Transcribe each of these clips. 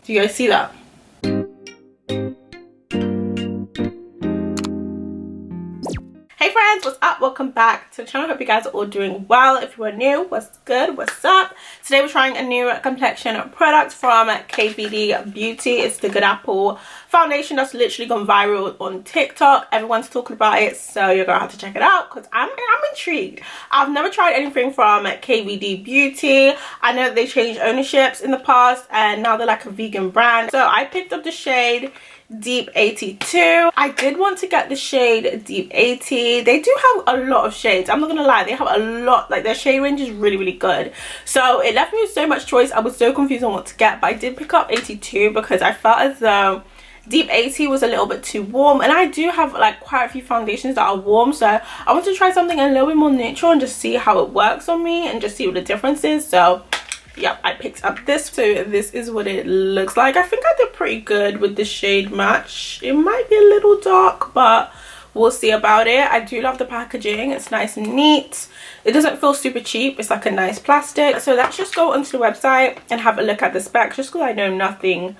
Do you guys see that? Hey friends, what's up? Welcome back to the channel. Hope you guys are all doing well. If you are new, what's good? What's up? Today we're trying a new complexion product from KVD Beauty. It's the Good Apple foundation that's literally gone viral on TikTok. Everyone's talking about it, so you're gonna have to check it out because I'm intrigued. I've never tried anything from KVD Beauty. I know that they changed ownerships in the past and now they're like a vegan brand. So I picked up the shade Deep 82. I did want to get the shade Deep 80. They do have a lot of shades. I'm not gonna lie, they have a lot. Like, their shade range is really good. So it left me with so much choice. I was so confused on what to get, but I did pick up 82 because I felt as though Deep 80 was a little bit too warm, and I do have like quite a few foundations that are warm, so I want to try something a little bit more neutral and just see how it works on me and just see what the difference is. So yep, I picked up this. So this is what it looks like. I think I did pretty good with the shade match. It might be a little dark, but we'll see about it. I do love the packaging. It's nice and neat. It doesn't feel super cheap. It's like a nice plastic. So let's just go onto the website and have a look at the specs, just because I know nothing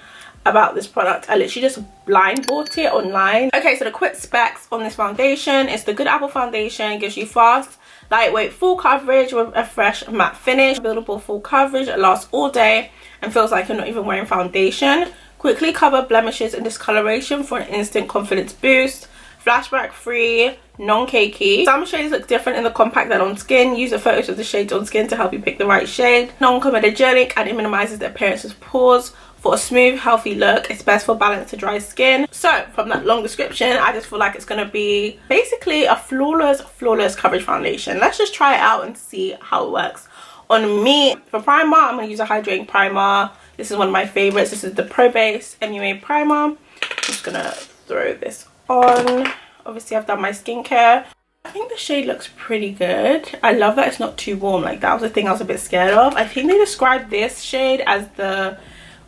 about this product. I literally just blind bought it online. Okay, so the quick specs on this foundation is the Good Apple foundation. It gives you fast, lightweight, full coverage with a fresh matte finish. Buildable full coverage. It lasts all day and feels like you're not even wearing foundation. Quickly cover blemishes and discoloration for an instant confidence boost. Flashback free, non-cakey. Some shades look different in the compact than on skin. Use the photos of the shades on skin to help you pick the right shade. Non-comedogenic, and it minimizes the appearance of pores. For a smooth, healthy look, it's best for balanced to dry skin. So from that long description, I just feel like it's going to be basically a flawless coverage foundation. Let's just try it out and see how it works on me. For primer, I'm going to use a hydrating primer. This is one of my favorites. This is the Pro Base MUA primer. I'm just going to throw this on. Obviously, I've done my skincare. I think the shade looks pretty good. I love that it's not too warm. Like, that was the thing I was a bit scared of. I think they described this shade as the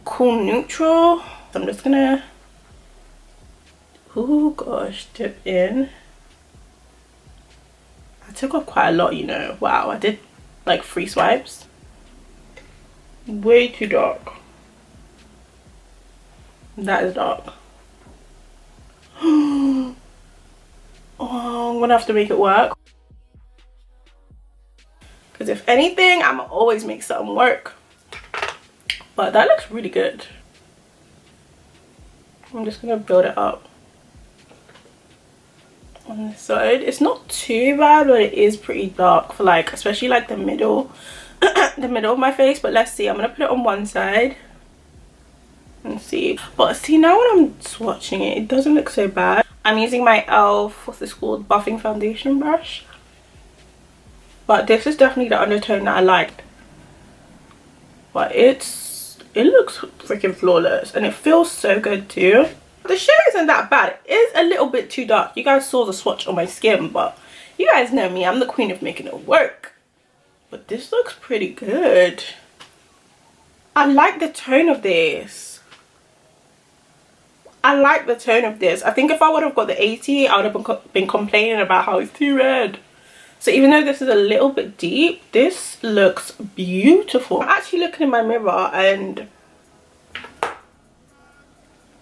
cool neutral. So I'm just gonna, oh gosh, dip in. I took off quite a lot, you know. Wow, I did like 3 swipes. Way too dark. That is dark. Oh, I'm gonna have to make it work, because if anything, I'm always make something work. But that looks really good. I'm just gonna build it up on this side. It's not too bad, but it is pretty dark for like, especially like the middle the middle of my face. But let's see, I'm gonna put it on one side and see. But see, now when I'm swatching it, it doesn't look so bad. I'm using my e.l.f., what's this called, buffing foundation brush, but this is definitely the undertone that I liked. But it looks freaking flawless and it feels so good too. The shade isn't that bad. It is a little bit too dark. You guys saw the swatch on my skin, but you guys know me, I'm the queen of making it work. But this looks pretty good. I like the tone of this. I like the tone of this. I think if I would have got the 80, I would have been complaining about how it's too red. So even though this is a little bit deep, this looks beautiful. I'm actually looking in my mirror and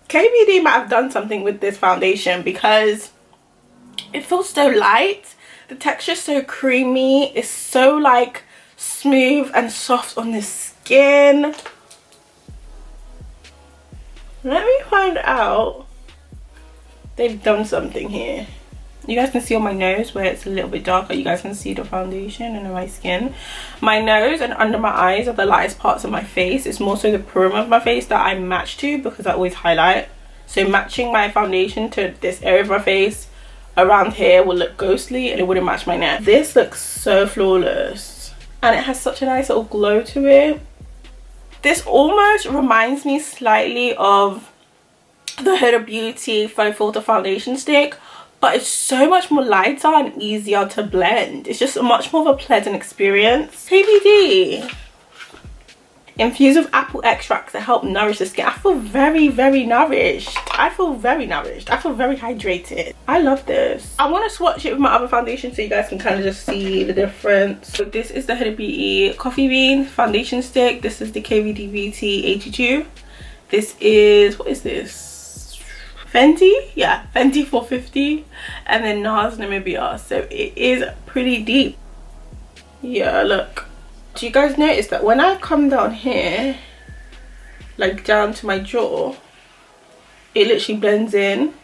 KVD might have done something with this foundation because it feels so light. The texture is so creamy. It's so like smooth and soft on the skin. Let me find out. They've done something here. You guys can see on my nose where it's a little bit darker. You guys can see the foundation and my skin. My nose and under my eyes are the lightest parts of my face. It's more so the perimeter of my face that I match to because I always highlight. So matching my foundation to this area of my face around here will look ghostly and it wouldn't match my neck. This looks so flawless and it has such a nice little glow to it. This almost reminds me slightly of the Huda Beauty Faux Filter foundation stick, but it's so much more lighter and easier to blend. It's just a much more of a pleasant experience. KVD. Infused with apple extract to help nourish the skin. I feel very nourished. I feel very nourished. I feel very hydrated. I love this. I want to swatch it with my other foundation so you guys can kind of just see the difference. So this is the Huda Beauty Coffee Bean foundation stick. This is the KVD Beauty 82. This is, what is this? Fenty? Yeah, Fenty 450. And then NARS Namibia. So it is pretty deep. Yeah, look. Do you guys notice that when I come down here, like down to my jaw, it literally blends in?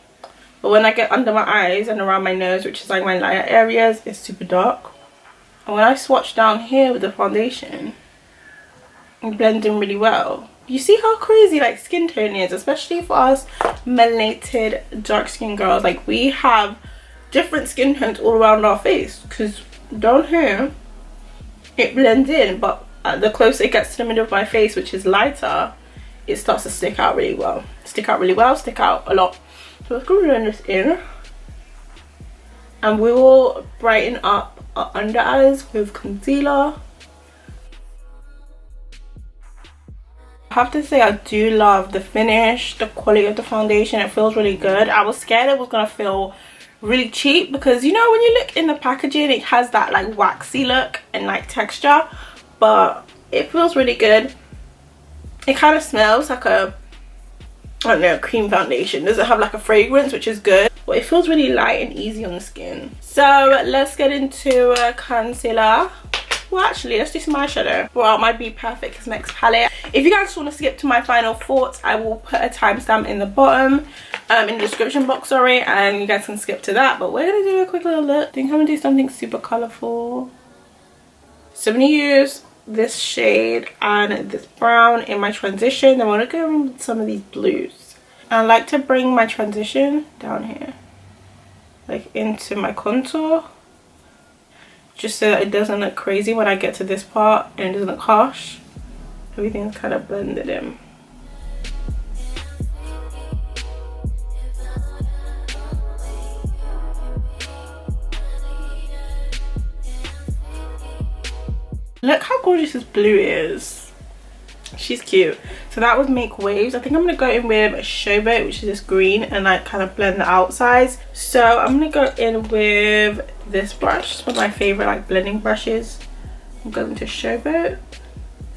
But when I get under my eyes and around my nose, which is like my lighter areas, it's super dark. And when I swatch down here with the foundation, it blends in really well. You see how crazy like skin tone is, especially for us melanated dark skin girls. Like, we have different skin tones all around our face, because down here it blends in, but the closer it gets to the middle of my face, which is lighter, it starts to stick out really well. Stick out a lot. So let's go blend this in, and we will brighten up our under eyes with concealer. I have to say, I do love the finish, the quality of the foundation. It feels really good. I was scared it was gonna feel really cheap, because you know when you look in the packaging, it has that like waxy look and like texture, but it feels really good. It kind of smells like a, I don't know, cream foundation. Doesn't have like a fragrance, which is good, but it feels really light and easy on the skin. So let's get into concealer. Well, actually, let's do some eyeshadow. Well, my Be Perfect next palette. If you guys want to skip to my final thoughts, I will put a timestamp in the bottom, in the description box, sorry, and you guys can skip to that. But we're gonna do a quick little look. I think I'm gonna do something super colorful. So I'm gonna use this shade and this brown in my transition. I want to go in with some of these blues. I like to bring my transition down here, like into my contour, just so that it doesn't look crazy when I get to this part and it doesn't look harsh. Everything's kind of blended in. Look how gorgeous this blue is. She's cute. So that was Make Waves. I think I'm gonna go in with SHAIBEAUTY, which is this green, and like kind of blend the outsides. So I'm gonna go in with this brush. It's one of my favorite like blending brushes. I'm going to SHAIBEAUTY.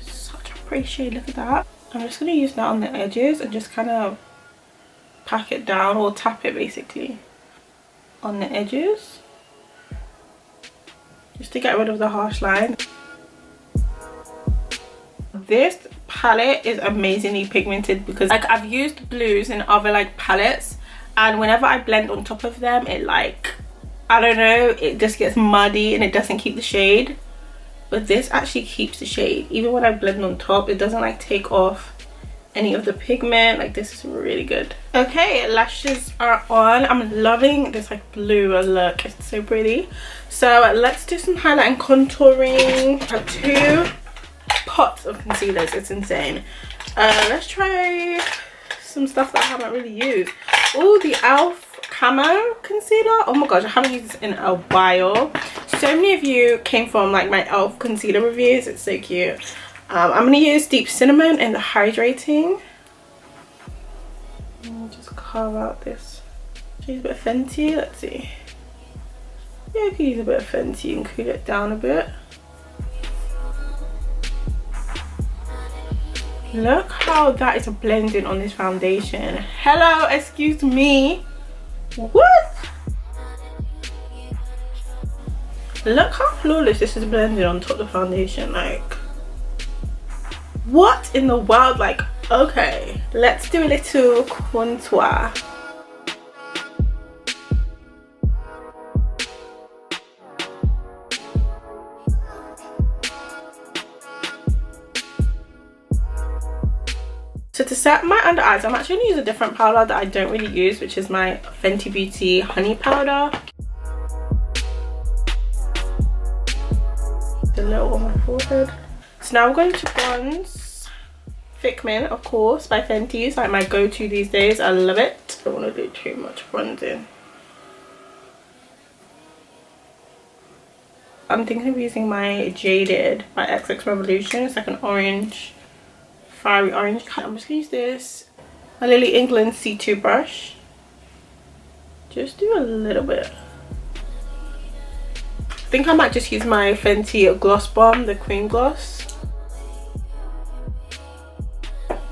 Such a pretty shade, look at that. I'm just gonna use that on the edges and just kind of pack it down, or tap it basically on the edges, just to get rid of the harsh line. This palette is amazingly pigmented, because like I've used blues in other like palettes, and whenever I blend on top of them, it like, I don't know, it just gets muddy and it doesn't keep the shade. But this actually keeps the shade. Even when I blend on top, it doesn't like take off any of the pigment. Like, this is really good. Okay, lashes are on. I'm loving this like blue look. It's so pretty. So let's do some highlight and contouring. I have 2 pots of concealers. It's insane. Let's try some stuff that I haven't really used. Oh, the ELF camo concealer. Oh my gosh, I haven't used this in a while. So many of you came from like my ELF concealer reviews. It's so cute. I'm gonna use Deep Cinnamon and the Hydrating. I'll just carve out this. Should I use a bit of Fenty? Let's see. Yeah, I could use a bit of Fenty and cool it down a bit. Look how that is blending on this foundation. Hello, excuse me. What? Look how flawless this is blended on top of the foundation. Like, what in the world? Like, okay, let's do a little contour. So to set my under eyes, I'm actually going to use a different powder that I don't really use, which is my Fenty Beauty Honey Powder. A little on my forehead. So now I'm going to bronze. Figment, of course, by Fenty. It's like my go-to these days. I love it. I don't want to do too much bronzing. I'm thinking of using my Jaded by XX Revolution. It's like an orange, fiery orange. I'm just gonna use this, my Lily England C2 brush. Just do a little bit. I think I might just use my Fenty gloss bomb, the cream gloss.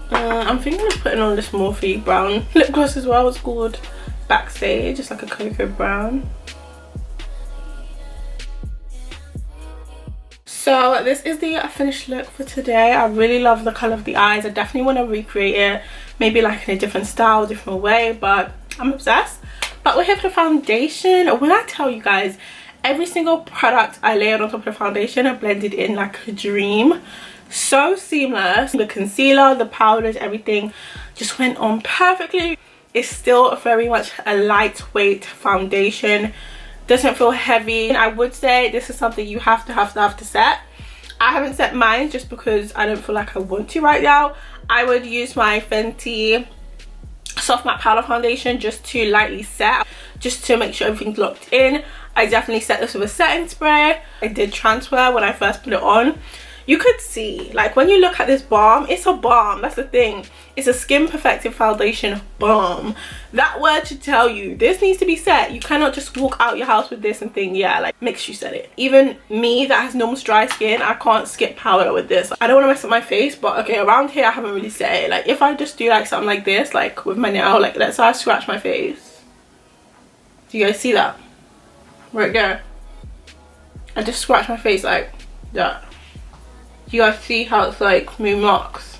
And I'm thinking of putting on this Morphe brown lip gloss as well. It's called Backstage. It's like a cocoa brown. So this is the finished look for today. I really love the color of the eyes. I definitely want to recreate it, maybe like in a different style, different way, but I'm obsessed. But we're here for the foundation. When I tell you guys, every single product I layered on top of the foundation, I blended in like a dream. So seamless. The concealer, the powders, everything just went on perfectly. It's still very much a lightweight foundation. Doesn't feel heavy. And I would say this is something you have to set. I haven't set mine just because I don't feel like I want to right now. I would use my Fenty soft matte powder foundation just to lightly set, just to make sure everything's locked in. I definitely set this with a setting spray. I did transfer when I first put it on. You could see, like, when you look at this balm, it's a balm. That's the thing. It's a skin perfecting foundation balm. That word should tell you this needs to be set. You cannot just walk out your house with this and think, yeah, like, make sure you set it. Even me that has normal dry skin, I can't skip powder with this. I don't want to mess up my face, but okay, around here I haven't really set it. Like, if I just do like something like this, like with my nail, like let's say I scratch my face. Do you guys see that? Right there. I just scratch my face like that. You guys see how it's like smooth marks.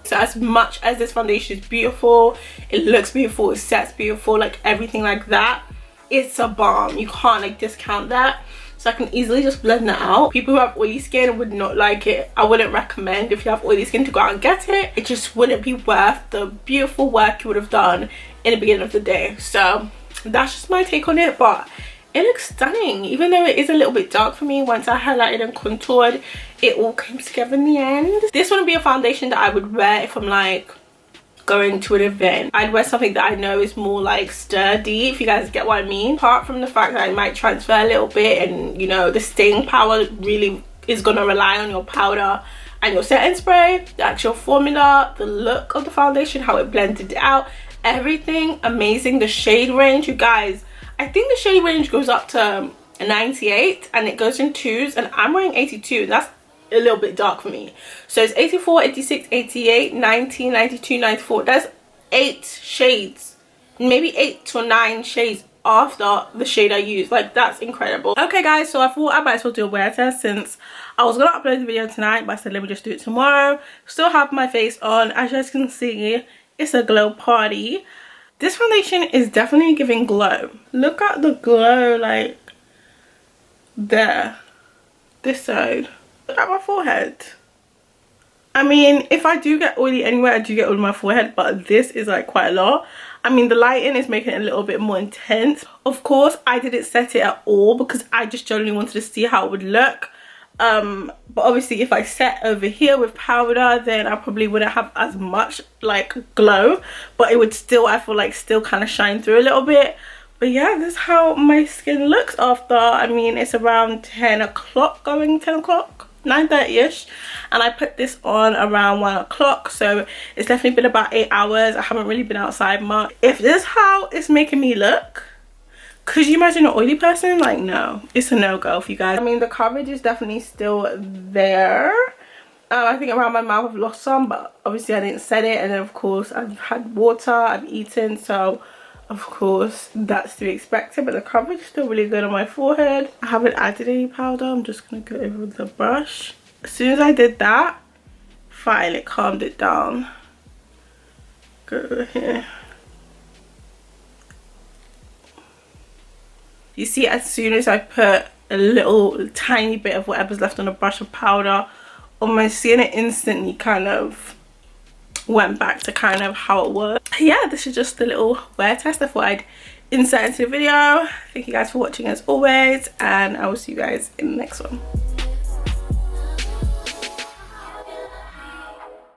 So as much as this foundation is beautiful, it looks beautiful, it sets beautiful, like everything like that, it's a balm. You can't like discount that. So I can easily just blend that out. People who have oily skin would not like it. I wouldn't recommend, if you have oily skin, to go out and get it. It just wouldn't be worth the beautiful work you would have done in the beginning of the day. So that's just my take on it, but it looks stunning. Even though it is a little bit dark for me, once I highlighted and contoured, it all came together in the end. This wouldn't be a foundation that I would wear if I'm like going to an event. I'd wear something that I know is more like sturdy, if you guys get what I mean. Apart from the fact that I might transfer a little bit, and you know, the staying power really is gonna rely on your powder and your setting spray, the actual formula, the look of the foundation, how it blended out, everything amazing. The shade range, you guys, I think the shade range goes up to 98 and it goes in 2s, and I'm wearing 82. That's a little bit dark for me. So it's 84, 86, 88, 90, 92, 94. That's 8 shades, maybe 8 to 9 shades after the shade I use. Like, that's incredible. Okay guys, so I thought I might as well do a wear test, since I was gonna upload the video tonight, but I said let me just do it tomorrow. Still have my face on. As you guys can see, it's a glow party. This foundation is definitely giving glow. Look at the glow, like there, this side. Look at my forehead. I mean, if I do get oily anywhere, I do get oily on my forehead, but this is like quite a lot. I mean, the lighting is making it a little bit more intense. Of course, I didn't set it at all because I just generally wanted to see how it would look. But obviously if I set over here with powder, then I probably wouldn't have as much like glow, but it would still, I feel like, still kind of shine through a little bit. But yeah, this is how my skin looks after, I mean, it's around 10 o'clock, going 10 o'clock, 9:30ish, and I put this on around 1 o'clock, so it's definitely been about 8 hours. I haven't really been outside much. If this is how it's making me look, could you imagine an oily person? Like, no, it's a no-go for you guys. I mean, the coverage is definitely still there. I think around my mouth I've lost some, but obviously I didn't set it. And then of course I've had water, I've eaten, so of course that's to be expected. But the coverage is still really good on my forehead. I haven't added any powder. I'm just gonna go over with the brush. As soon as I did that, fine, it calmed it down. Go over here. You see, as soon as I put a little tiny bit of whatever's left on the brush of powder on my skin, it instantly kind of went back to kind of how it was. Yeah, this is just a little wear test I thought I'd insert into the video. Thank you guys for watching as always, and I will see you guys in the next one.